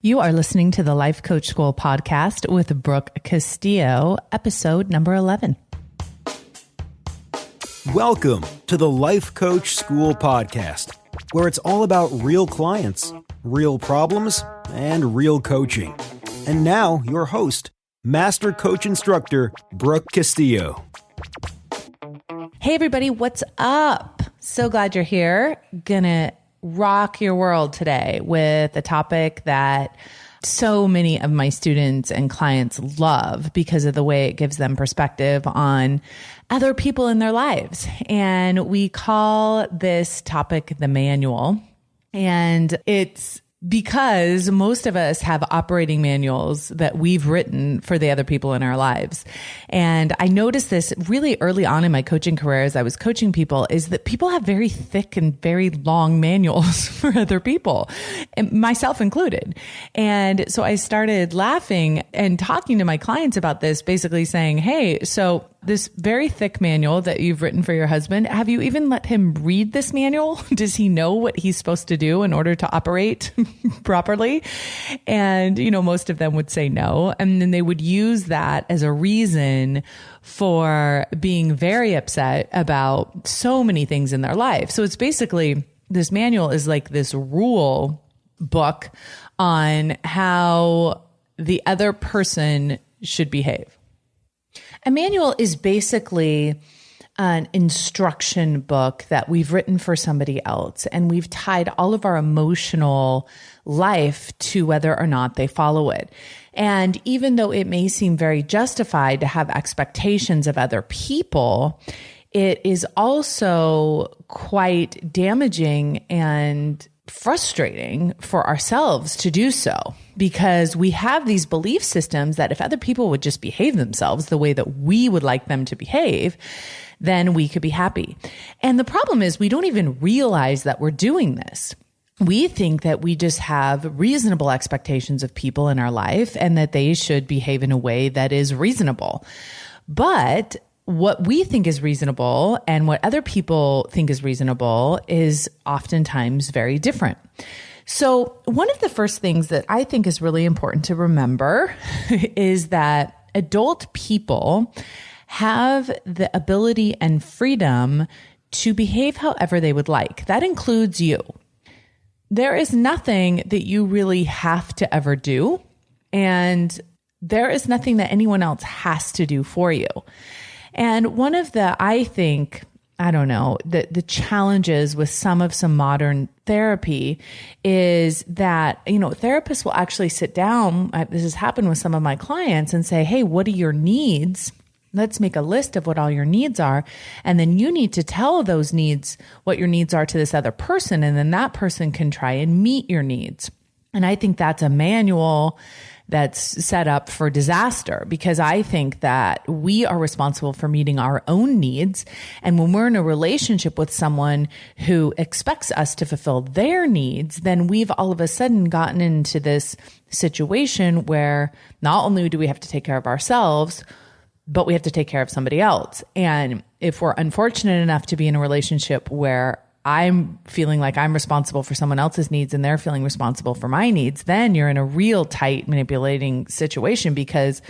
You are listening to the Life Coach School podcast with Brooke Castillo, episode number 11. Welcome to the Life Coach School podcast, where it's all about real clients, real problems, and real coaching. And now, your host, Master Coach Instructor, Brooke Castillo. Hey, everybody, what's up? So glad you're here. Gonna rock your world today with a topic that so many of my students and clients love because of the way it gives them perspective on other people in their lives. And we call this topic the manual. And it's because most of us have operating manuals that we've written for the other people in our lives. And I noticed this really early on in my coaching career as I was coaching people, is that people have very thick and very long manuals for other people, and myself included. And so I started laughing and talking to my clients about this, basically saying, hey, so this very thick manual that you've written for your husband, have you even let him read this manual? Does he know what he's supposed to do in order to operate properly? And, most of them would say no. And then they would use that as a reason for being very upset about so many things in their life. So it's basically, this manual is like this rule book on how the other person should behave. A manual is basically an instruction book that we've written for somebody else, and we've tied all of our emotional life to whether or not they follow it. And even though it may seem very justified to have expectations of other people, it is also quite damaging and frustrating for ourselves to do so, because we have these belief systems that if other people would just behave themselves the way that we would like them to behave, then we could be happy. And the problem is we don't even realize that we're doing this. We think that we just have reasonable expectations of people in our life and that they should behave in a way that is reasonable. But what we think is reasonable and what other people think is reasonable is oftentimes very different. So one of the first things that I think is really important to remember is that adult people have the ability and freedom to behave however they would like. That includes you. There is nothing that you really have to ever do, and there is nothing that anyone else has to do for you. And one of the, the challenges with some modern therapy is that, therapists will actually sit down. This has happened with some of my clients and say, hey, what are your needs? Let's make a list of what all your needs are. And then you need to tell those needs, what your needs are, to this other person. And then that person can try and meet your needs. And I think that's a manual that's set up for disaster, because I think that we are responsible for meeting our own needs. And when we're in a relationship with someone who expects us to fulfill their needs, then we've all of a sudden gotten into this situation where not only do we have to take care of ourselves, but we have to take care of somebody else. And if we're unfortunate enough to be in a relationship where I'm feeling like I'm responsible for someone else's needs and they're feeling responsible for my needs, then you're in a real tight manipulating situation, because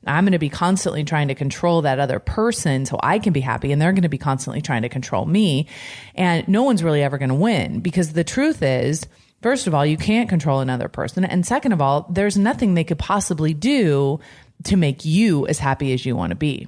I'm going to be constantly trying to control that other person so I can be happy, and they're going to be constantly trying to control me. And no one's really ever going to win, because the truth is, first of all, you can't control another person. And second of all, there's nothing they could possibly do to make you as happy as you want to be.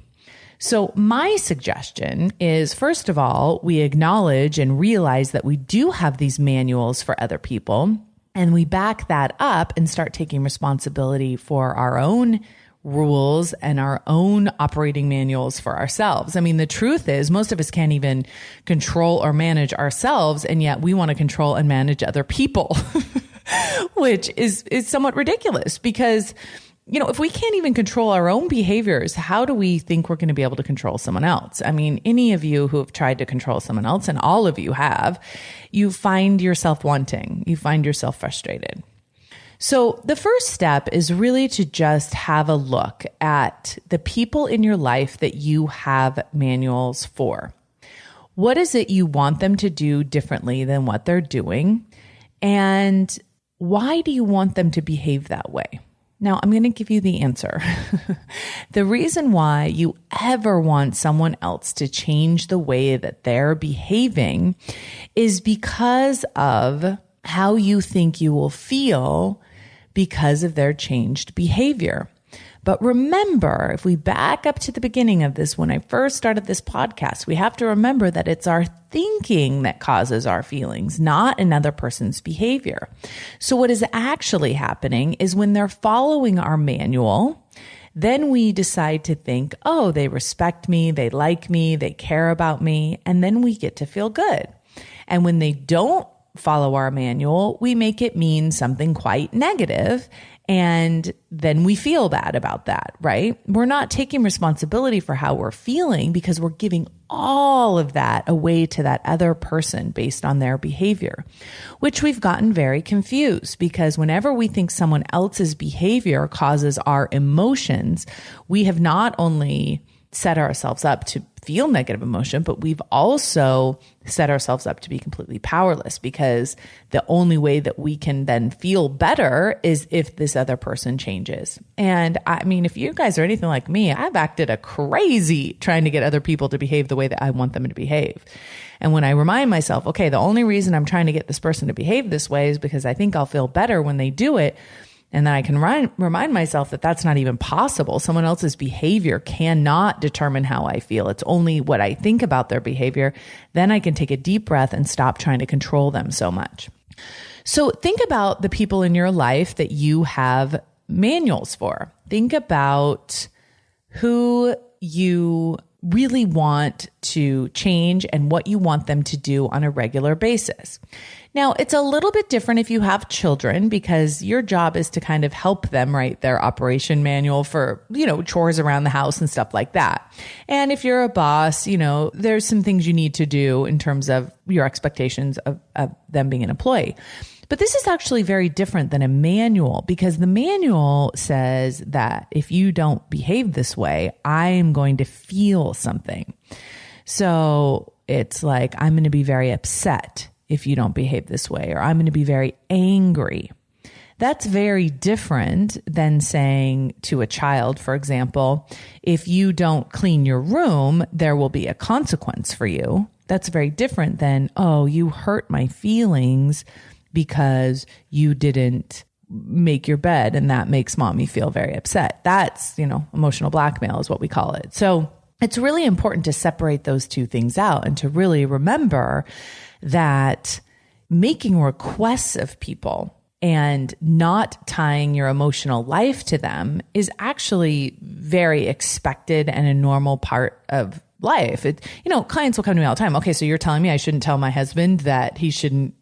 So my suggestion is, first of all, we acknowledge and realize that we do have these manuals for other people, and we back that up and start taking responsibility for our own rules and our own operating manuals for ourselves. I mean, the truth is most of us can't even control or manage ourselves, and yet we want to control and manage other people, which is somewhat ridiculous, because if we can't even control our own behaviors, how do we think we're going to be able to control someone else? I mean, any of you who have tried to control someone else, and all of you have, you find yourself wanting, you find yourself frustrated. So the first step is really to just have a look at the people in your life that you have manuals for. What is it you want them to do differently than what they're doing? And why do you want them to behave that way? Now, I'm going to give you the answer. The reason why you ever want someone else to change the way that they're behaving is because of how you think you will feel because of their changed behavior. But remember, if we back up to the beginning of this, when I first started this podcast, we have to remember that it's our thinking that causes our feelings, not another person's behavior. So what is actually happening is when they're following our manual, then we decide to think, oh, they respect me, they like me, they care about me, and then we get to feel good. And when they don't follow our manual, we make it mean something quite negative. And then we feel bad about that, right? We're not taking responsibility for how we're feeling because we're giving all of that away to that other person based on their behavior, which we've gotten very confused because whenever we think someone else's behavior causes our emotions, we have not only set ourselves up to feel negative emotion, but we've also set ourselves up to be completely powerless because the only way that we can then feel better is if this other person changes. And I mean, if you guys are anything like me, I've acted a crazy trying to get other people to behave the way that I want them to behave. And when I remind myself, okay, the only reason I'm trying to get this person to behave this way is because I think I'll feel better when they do it. And then I can remind myself that that's not even possible. Someone else's behavior cannot determine how I feel. It's only what I think about their behavior. Then I can take a deep breath and stop trying to control them so much. So think about the people in your life that you have manuals for. Think about who you really want to change and what you want them to do on a regular basis. Now, it's a little bit different if you have children because your job is to kind of help them write their operation manual for, chores around the house and stuff like that. And if you're a boss, there's some things you need to do in terms of your expectations of them being an employee. But this is actually very different than a manual because the manual says that if you don't behave this way, I am going to feel something. So it's like, I'm going to be very upset if you don't behave this way, or I'm going to be very angry. That's very different than saying to a child, for example, if you don't clean your room, there will be a consequence for you. That's very different than, oh, you hurt my feelings because you didn't make your bed and that makes mommy feel very upset. That's, emotional blackmail is what we call it. So it's really important to separate those two things out and to really remember that making requests of people and not tying your emotional life to them is actually very expected and a normal part of life. Clients will come to me all the time. Okay, so you're telling me I shouldn't tell my husband that he shouldn't,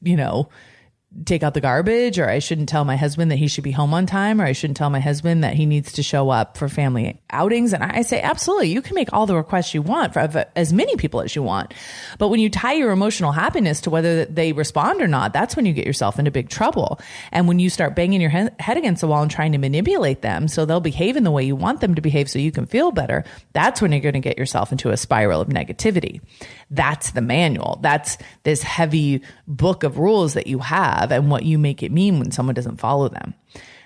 take out the garbage, or I shouldn't tell my husband that he should be home on time, or I shouldn't tell my husband that he needs to show up for family outings. And I say, absolutely, you can make all the requests you want for as many people as you want. But when you tie your emotional happiness to whether they respond or not, that's when you get yourself into big trouble. And when you start banging your head against the wall and trying to manipulate them so they'll behave in the way you want them to behave so you can feel better, that's when you're going to get yourself into a spiral of negativity. That's the manual. That's this heavy book of rules that you have and what you make it mean when someone doesn't follow them.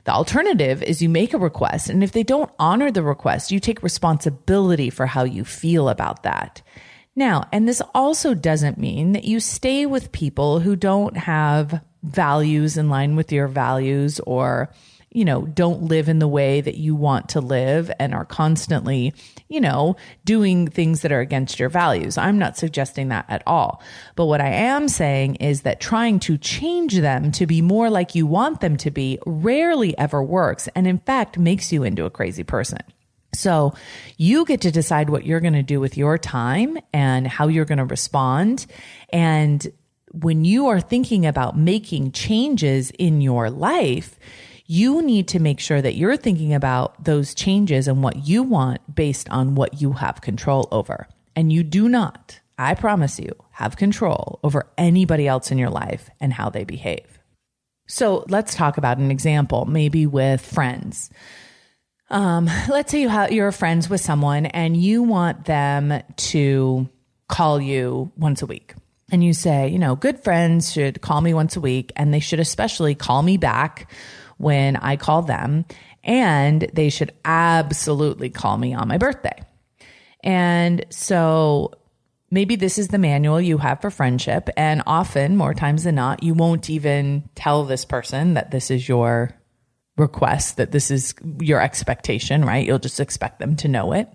The alternative is you make a request, and if they don't honor the request, you take responsibility for how you feel about that. Now, and this also doesn't mean that you stay with people who don't have values in line with your values or don't live in the way that you want to live and are constantly, doing things that are against your values. I'm not suggesting that at all. But what I am saying is that trying to change them to be more like you want them to be rarely ever works, and in fact makes you into a crazy person. So you get to decide what you're going to do with your time and how you're going to respond. And when you are thinking about making changes in your life, you need to make sure that you're thinking about those changes and what you want based on what you have control over. And you do not, I promise you, have control over anybody else in your life and how they behave. So let's talk about an example, maybe with friends. Let's say you're friends with someone and you want them to call you once a week. and you say, good friends should call me once a week, and they should especially call me back when I call them, and they should absolutely call me on my birthday. And so maybe this is the manual you have for friendship, and often, more times than not, you won't even tell this person that this is your request, that this is your expectation, right? You'll just expect them to know it.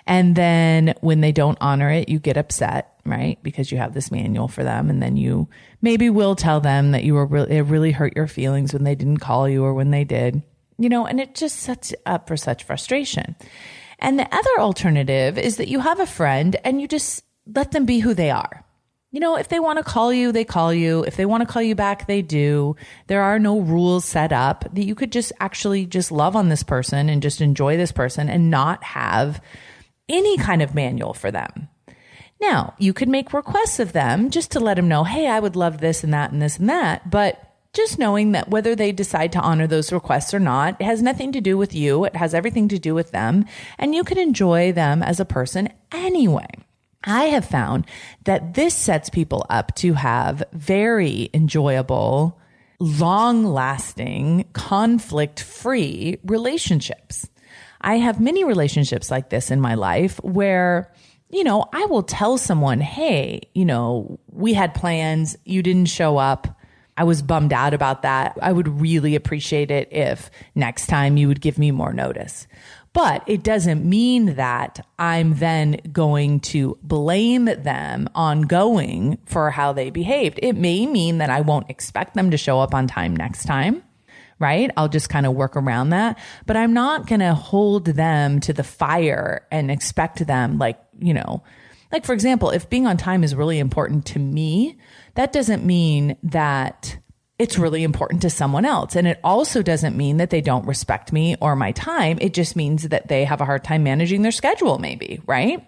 And then when they don't honor it, you get upset, right? Because you have this manual for them. And then you maybe will tell them that it really hurt your feelings when they didn't call you or when they did, and it just sets up for such frustration. And the other alternative is that you have a friend and you just let them be who they are. If they want to call you, they call you. If they want to call you back, they do. There are no rules set up that you could just actually just love on this person and just enjoy this person and not have any kind of manual for them. Now, you could make requests of them just to let them know, hey, I would love this and that and this and that. But just knowing that whether they decide to honor those requests or not, it has nothing to do with you. It has everything to do with them. And you can enjoy them as a person anyway. I have found that this sets people up to have very enjoyable, long-lasting, conflict-free relationships. I have many relationships like this in my life where, I will tell someone, hey, we had plans, you didn't show up. I was bummed out about that. I would really appreciate it if next time you would give me more notice. But it doesn't mean that I'm then going to blame them ongoing for how they behaved. It may mean that I won't expect them to show up on time next time, right? I'll just kind of work around that. But I'm not going to hold them to the fire and expect them like for example, if being on time is really important to me, that doesn't mean that it's really important to someone else. And it also doesn't mean that they don't respect me or my time. It just means that they have a hard time managing their schedule maybe, right?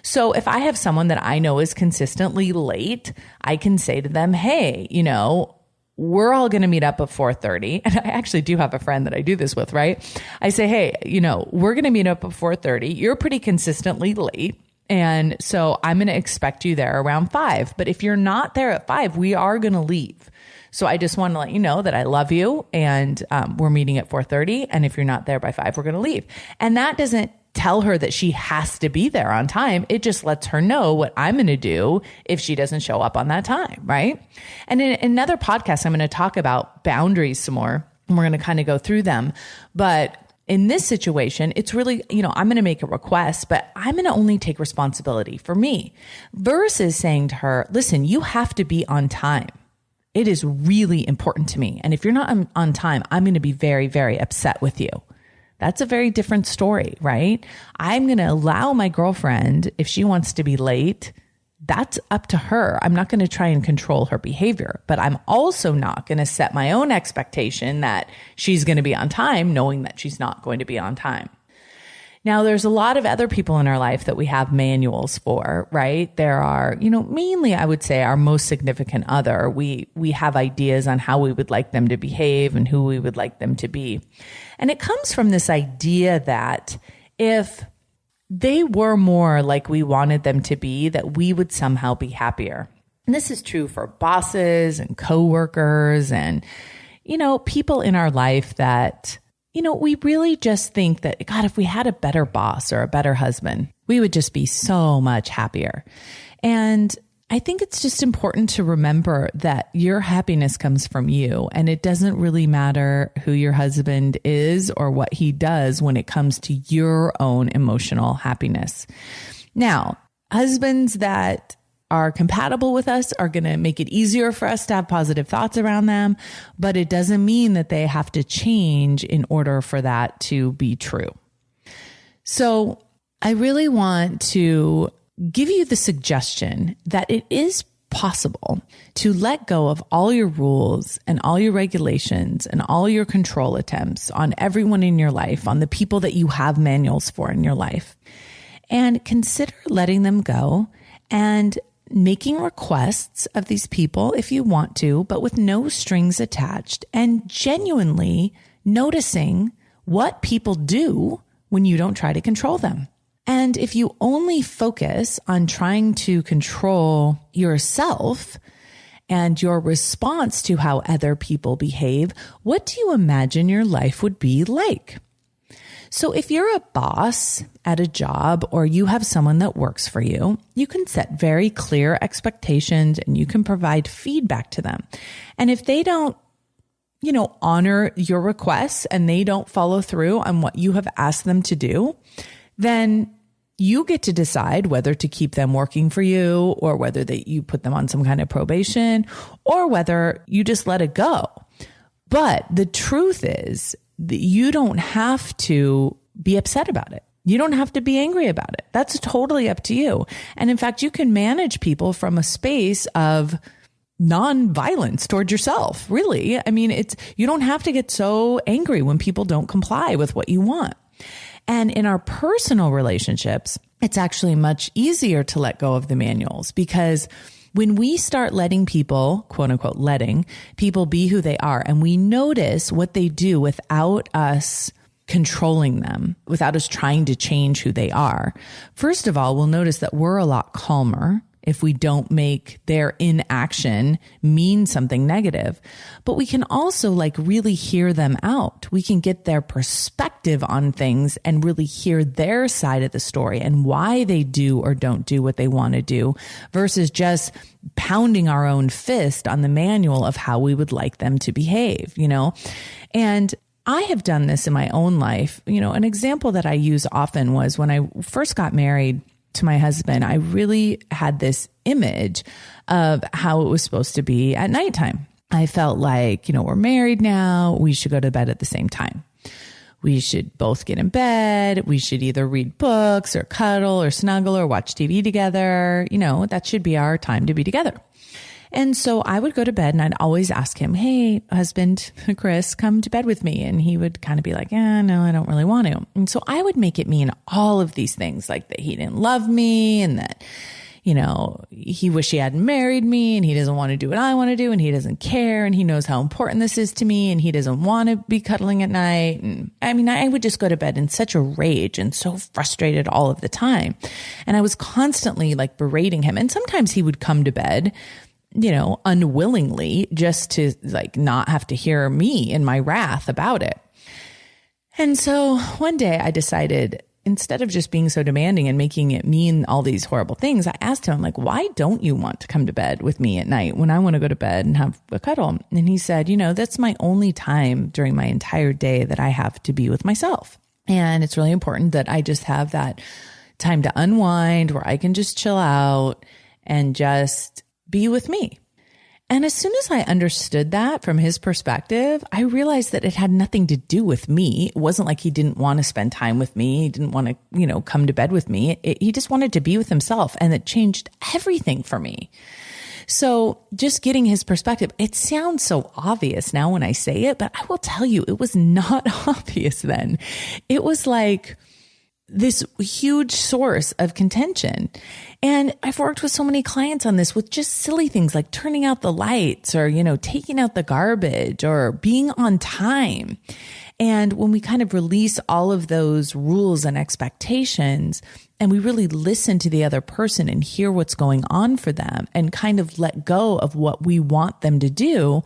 So if I have someone that I know is consistently late, I can say to them, hey, we're all going to meet up at 4:30. And I actually do have a friend that I do this with, right? I say, hey, we're going to meet up at 4:30. You're pretty consistently late. And so I'm going to expect you there around 5. But if you're not there at 5, we are going to leave. So I just want to let you know that I love you and we're meeting at 4:30. And if you're not there by 5, we're going to leave. And that doesn't tell her that she has to be there on time. It just lets her know what I'm going to do if she doesn't show up on that time, right? And in another podcast, I'm going to talk about boundaries some more. And we're going to kind of go through them. But in this situation, it's really, I'm going to make a request, but I'm going to only take responsibility for me versus saying to her, listen, you have to be on time. It is really important to me. And if you're not on time, I'm going to be very, very upset with you. That's a very different story, right? I'm going to allow my girlfriend, if she wants to be late, that's up to her. I'm not going to try and control her behavior, but I'm also not going to set my own expectation that she's going to be on time, knowing that she's not going to be on time. Now, there's a lot of other people in our life that we have manuals for, right? There are, mainly I would say our most significant other. We have ideas on how we would like them to behave and who we would like them to be. And it comes from this idea that if they were more like we wanted them to be, that we would somehow be happier. And this is true for bosses and coworkers and, people in our life that, we really just think that, God, if we had a better boss or a better husband, we would just be so much happier. And I think it's just important to remember that your happiness comes from you, and it doesn't really matter who your husband is or what he does when it comes to your own emotional happiness. Now, husbands that are compatible with us are going to make it easier for us to have positive thoughts around them, but it doesn't mean that they have to change in order for that to be true. So I really want to give you the suggestion that it is possible to let go of all your rules and all your regulations and all your control attempts on everyone in your life, on the people that you have manuals for in your life, and consider letting them go and making requests of these people if you want to, but with no strings attached, and genuinely noticing what people do when you don't try to control them. And if you only focus on trying to control yourself and your response to how other people behave, what do you imagine your life would be like? So if you're a boss at a job or you have someone that works for you, you can set very clear expectations and you can provide feedback to them. And if they don't, honor your requests and they don't follow through on what you have asked them to do, then you get to decide whether to keep them working for you or whether you put them on some kind of probation or whether you just let it go. But the truth is that you don't have to be upset about it. You don't have to be angry about it. That's totally up to you. And in fact, you can manage people from a space of non-violence towards yourself. Really. I mean, you don't have to get so angry when people don't comply with what you want. And in our personal relationships, it's actually much easier to let go of the manuals because when we start letting people, quote unquote, letting people be who they are, and we notice what they do without us controlling them, without us trying to change who they are, first of all, we'll notice that we're a lot calmer if we don't make their inaction mean something negative. But we can also really hear them out. We can get their perspective on things and really hear their side of the story and why they do or don't do what they want to do versus just pounding our own fist on the manual of how we would like them to behave, And I have done this in my own life. An example that I use often was when I first got married to my husband, I really had this image of how it was supposed to be at nighttime. I felt like, we're married now. We should go to bed at the same time. We should both get in bed. We should either read books or cuddle or snuggle or watch TV together. That should be our time to be together. And so I would go to bed and I'd always ask him, hey, husband, Chris, come to bed with me. And he would kind of be like, no, I don't really want to. And so I would make it mean all of these things, like that he didn't love me and that, he wished he hadn't married me and he doesn't want to do what I want to do and he doesn't care and he knows how important this is to me and he doesn't want to be cuddling at night. And I would just go to bed in such a rage and so frustrated all of the time. And I was constantly berating him. And sometimes he would come to bed unwillingly just to not have to hear me in my wrath about it. And so one day I decided, instead of just being so demanding and making it mean all these horrible things, I asked him, why don't you want to come to bed with me at night when I want to go to bed and have a cuddle? And he said, that's my only time during my entire day that I have to be with myself. And it's really important that I just have that time to unwind where I can just chill out and just be with me. And as soon as I understood that from his perspective, I realized that it had nothing to do with me. It wasn't like he didn't want to spend time with me. He didn't want to, come to bed with me. He just wanted to be with himself, and it changed everything for me. So just getting his perspective, it sounds so obvious now when I say it, but I will tell you, it was not obvious then. It was like this huge source of contention. And I've worked with so many clients on this with just silly things like turning out the lights or, taking out the garbage or being on time. And when we kind of release all of those rules and expectations and we really listen to the other person and hear what's going on for them and kind of let go of what we want them to do,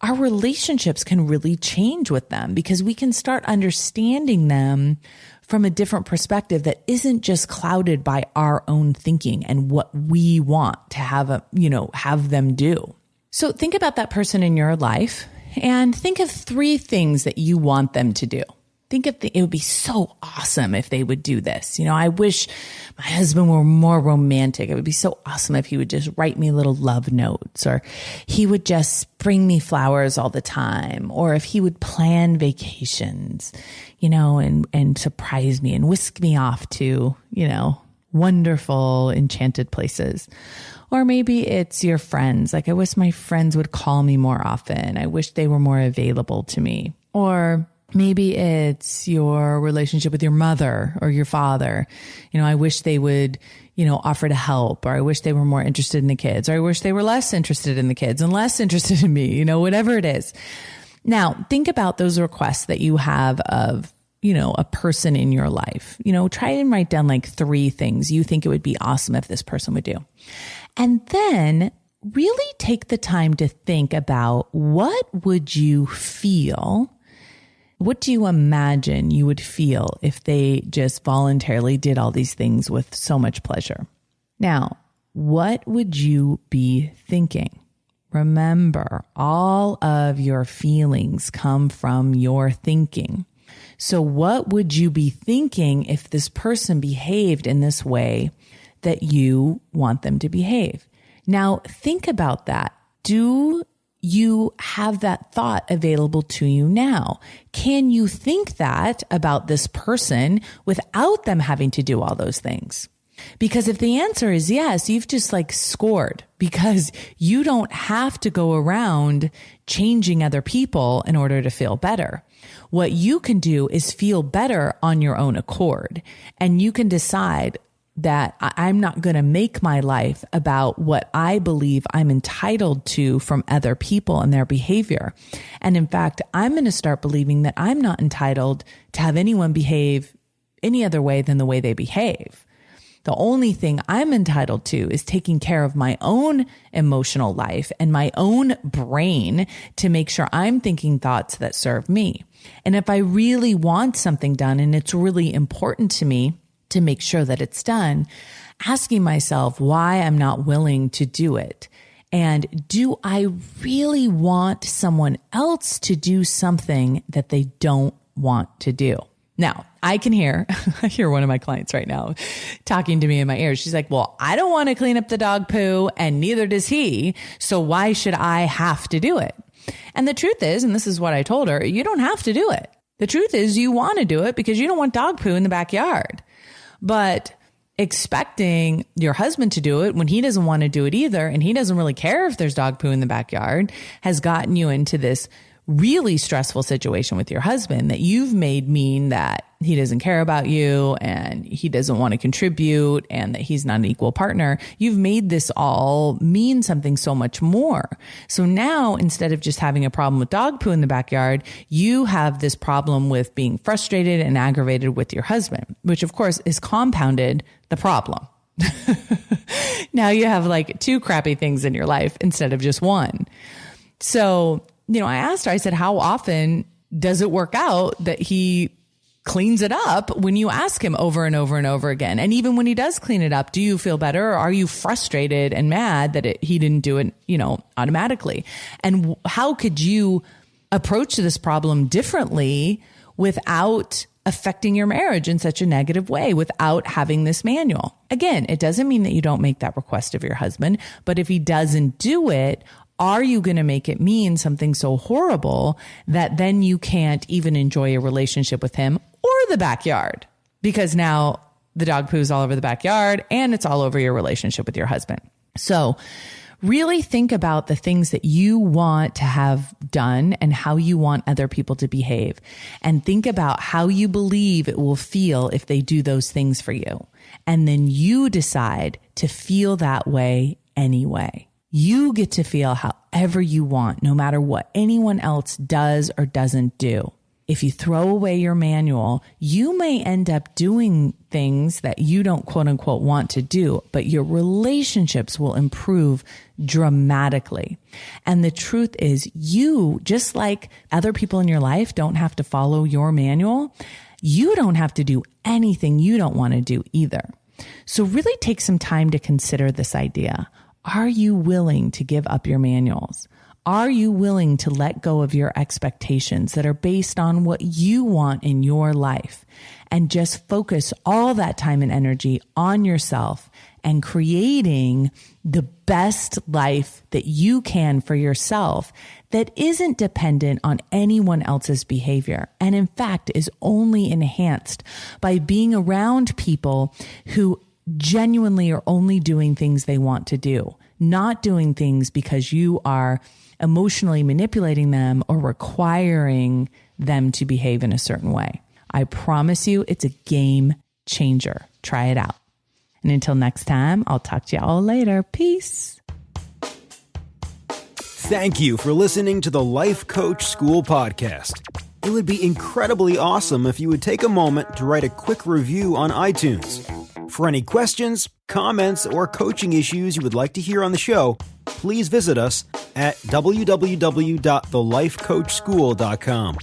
our relationships can really change with them because we can start understanding them from a different perspective that isn't just clouded by our own thinking and what we want to have them do. So think about that person in your life and think of 3 things that you want them to do. Think of it would be so awesome if they would do this. I wish my husband were more romantic. It would be so awesome if he would just write me little love notes, or he would just bring me flowers all the time, or if he would plan vacations, and surprise me and whisk me off to, wonderful, enchanted places. Or maybe it's your friends. I wish my friends would call me more often. I wish they were more available to me. Or maybe it's your relationship with your mother or your father. I wish they would, offer to help, or I wish they were more interested in the kids, or I wish they were less interested in the kids and less interested in me, whatever it is. Now, think about those requests that you have of a person in your life. Try and write down like 3 things you think it would be awesome if this person would do. And then really take the time to think about what would you feel? What do you imagine you would feel if they just voluntarily did all these things with so much pleasure? Now, what would you be thinking? Remember, all of your feelings come from your thinking. So what would you be thinking if this person behaved in this way that you want them to behave? Now, think about that. Do you have that thought available to you now? Can you think that about this person without them having to do all those things? Because if the answer is yes, you've just like scored, because you don't have to go around changing other people in order to feel better. What you can do is feel better on your own accord, and you can decide that I'm not going to make my life about what I believe I'm entitled to from other people and their behavior. And in fact, I'm going to start believing that I'm not entitled to have anyone behave any other way than the way they behave. The only thing I'm entitled to is taking care of my own emotional life and my own brain to make sure I'm thinking thoughts that serve me. And if I really want something done and it's really important to me to make sure that it's done, asking myself why I'm not willing to do it. And do I really want someone else to do something that they don't want to do? Now, I hear one of my clients right now talking to me in my ear. She's like, well, I don't want to clean up the dog poo and neither does he. So why should I have to do it? And the truth is, and this is what I told her, you don't have to do it. The truth is you want to do it because you don't want dog poo in the backyard. But expecting your husband to do it when he doesn't want to do it either, and he doesn't really care if there's dog poo in the backyard, has gotten you into this really stressful situation with your husband that you've made mean that he doesn't care about you and he doesn't want to contribute and that he's not an equal partner. You've made this all mean something so much more. So now, instead of just having a problem with dog poo in the backyard, you have this problem with being frustrated and aggravated with your husband, which of course is compounded the problem. Now you have like 2 crappy things in your life instead of just one. So, I asked her, I said, how often does it work out that he cleans it up when you ask him over and over and over again? And even when he does clean it up, do you feel better, or are you frustrated and mad that he didn't do it, automatically? And how could you approach this problem differently without affecting your marriage in such a negative way, without having this manual? Again, it doesn't mean that you don't make that request of your husband, but if he doesn't do it, are you going to make it mean something so horrible that then you can't even enjoy a relationship with him or the backyard? Because now the dog poos all over the backyard and it's all over your relationship with your husband. So really think about the things that you want to have done and how you want other people to behave. And think about how you believe it will feel if they do those things for you. And then you decide to feel that way anyway. You get to feel however you want, no matter what anyone else does or doesn't do. If you throw away your manual, you may end up doing things that you don't quote unquote want to do, but your relationships will improve dramatically. And the truth is, you, just like other people in your life, don't have to follow your manual. You don't have to do anything you don't want to do either. So really take some time to consider this idea. Are you willing to give up your manuals? Are you willing to let go of your expectations that are based on what you want in your life and just focus all that time and energy on yourself and creating the best life that you can for yourself that isn't dependent on anyone else's behavior and in fact is only enhanced by being around people who genuinely are only doing things they want to do, not doing things because you are emotionally manipulating them or requiring them to behave in a certain way. I promise you, it's a game changer. Try it out. And until next time, I'll talk to you all later. Peace. Thank you for listening to the Life Coach School podcast. It would be incredibly awesome if you would take a moment to write a quick review on iTunes. For any questions, comments, or coaching issues you would like to hear on the show, please visit us at www.thelifecoachschool.com.